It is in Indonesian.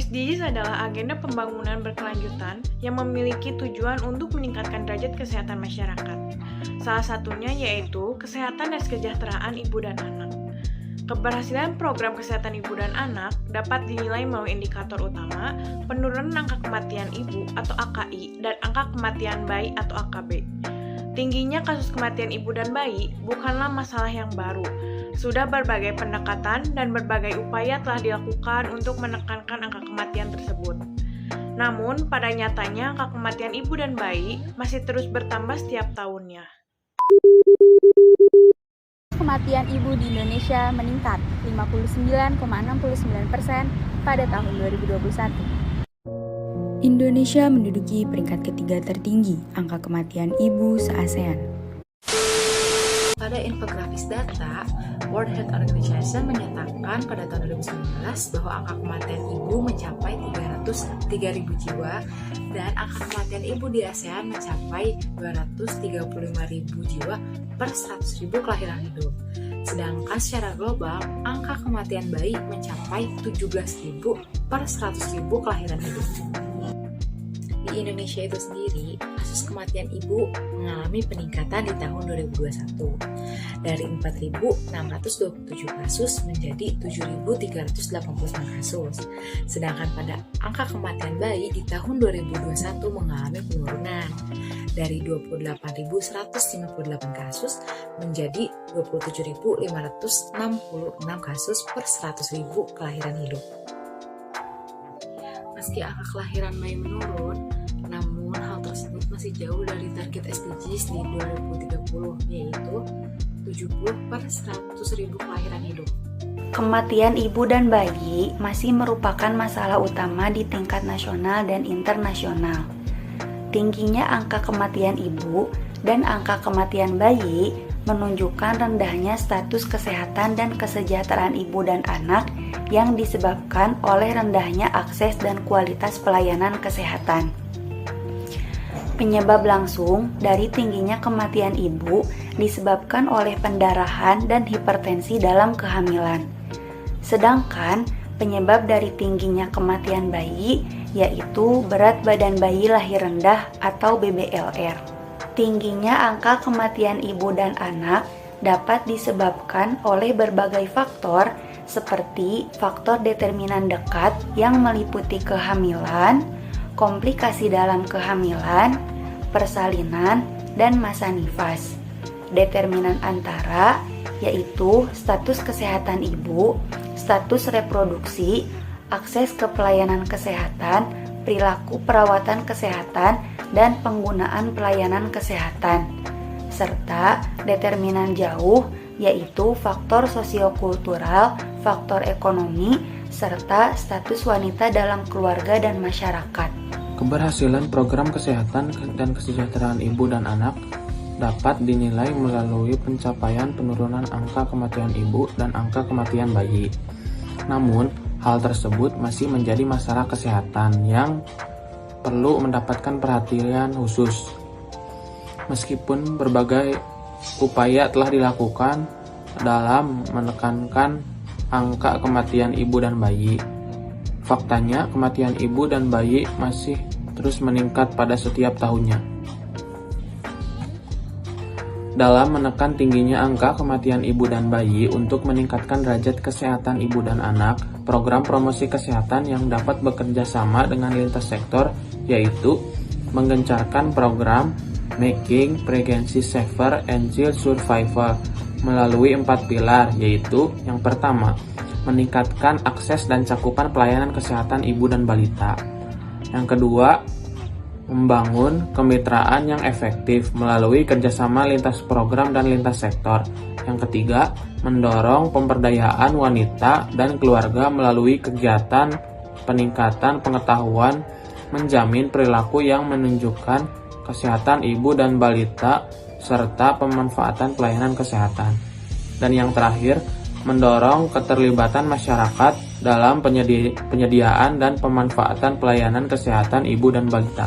SDGs adalah agenda pembangunan berkelanjutan yang memiliki tujuan untuk meningkatkan derajat kesehatan masyarakat. Salah satunya yaitu kesehatan dan kesejahteraan ibu dan anak. Keberhasilan program kesehatan ibu dan anak dapat dinilai melalui indikator utama penurunan angka kematian ibu atau AKI dan angka kematian bayi atau AKB. Tingginya kasus kematian ibu dan bayi bukanlah masalah yang baru. Sudah berbagai pendekatan dan berbagai upaya telah dilakukan untuk menekankan angka kematian tersebut. Namun, pada nyatanya angka kematian ibu dan bayi masih terus bertambah setiap tahunnya. Kematian ibu di Indonesia meningkat 59,69% pada tahun 2021. Indonesia menduduki peringkat ketiga tertinggi angka kematian ibu se-ASEAN. Pada infografis data, World Health Organization menyatakan pada tahun 2019 bahwa angka kematian ibu mencapai 303.000 jiwa dan angka kematian ibu di ASEAN mencapai 235.000 jiwa per 100.000 kelahiran hidup. Sedangkan secara global, angka kematian bayi mencapai 17.000 per 100.000 kelahiran hidup. Di Indonesia itu sendiri, kasus kematian ibu mengalami peningkatan di tahun 2021 dari 4.627 kasus menjadi 7.389 kasus. Sedangkan pada angka kematian bayi di tahun 2021 mengalami penurunan dari 28.158 kasus menjadi 27.566 kasus per 100.000 kelahiran hidup. Meski angka kelahiran bayi menurun, namun hal tersebut masih jauh dari target SDGs di 2030, yaitu 70 per 100.000 kelahiran hidup. Kematian ibu dan bayi masih merupakan masalah utama di tingkat nasional dan internasional. Tingginya angka kematian ibu dan angka kematian bayi menunjukkan rendahnya status kesehatan dan kesejahteraan ibu dan anak yang disebabkan oleh rendahnya akses dan kualitas pelayanan kesehatan. Penyebab langsung dari tingginya kematian ibu disebabkan oleh pendarahan dan hipertensi dalam kehamilan. Sedangkan penyebab dari tingginya kematian bayi yaitu berat badan bayi lahir rendah atau BBLR. Tingginya angka kematian ibu dan anak dapat disebabkan oleh berbagai faktor seperti faktor determinan dekat yang meliputi kehamilan, komplikasi dalam kehamilan, persalinan, dan masa nifas. Determinan antara yaitu status kesehatan ibu, status reproduksi, akses ke pelayanan kesehatan, perilaku perawatan kesehatan, dan penggunaan pelayanan kesehatan, serta determinan jauh yaitu faktor sosiokultural, faktor ekonomi, serta status wanita dalam keluarga dan masyarakat. Keberhasilan program kesehatan dan kesejahteraan ibu dan anak dapat dinilai melalui pencapaian penurunan angka kematian ibu dan angka kematian bayi. Namun, hal tersebut masih menjadi masalah kesehatan yang perlu mendapatkan perhatian khusus. Meskipun berbagai upaya telah dilakukan dalam menekankan angka kematian ibu dan bayi, faktanya kematian ibu dan bayi masih terus meningkat pada setiap tahunnya. Dalam menekan tingginya angka kematian ibu dan bayi untuk meningkatkan derajat kesehatan ibu dan anak, program promosi kesehatan yang dapat bekerja sama dengan lintas sektor yaitu menggencarkan program Making Pregnancy Safer and Child Survival melalui 4 pilar, yaitu yang pertama, meningkatkan akses dan cakupan pelayanan kesehatan ibu dan balita. Yang kedua, membangun kemitraan yang efektif melalui kerjasama lintas program dan lintas sektor. Yang ketiga, mendorong pemberdayaan wanita dan keluarga melalui kegiatan peningkatan pengetahuan, menjamin perilaku yang menunjukkan kesehatan ibu dan balita, serta pemanfaatan pelayanan kesehatan. Dan yang terakhir, mendorong keterlibatan masyarakat dalam penyediaan dan pemanfaatan pelayanan kesehatan ibu dan balita.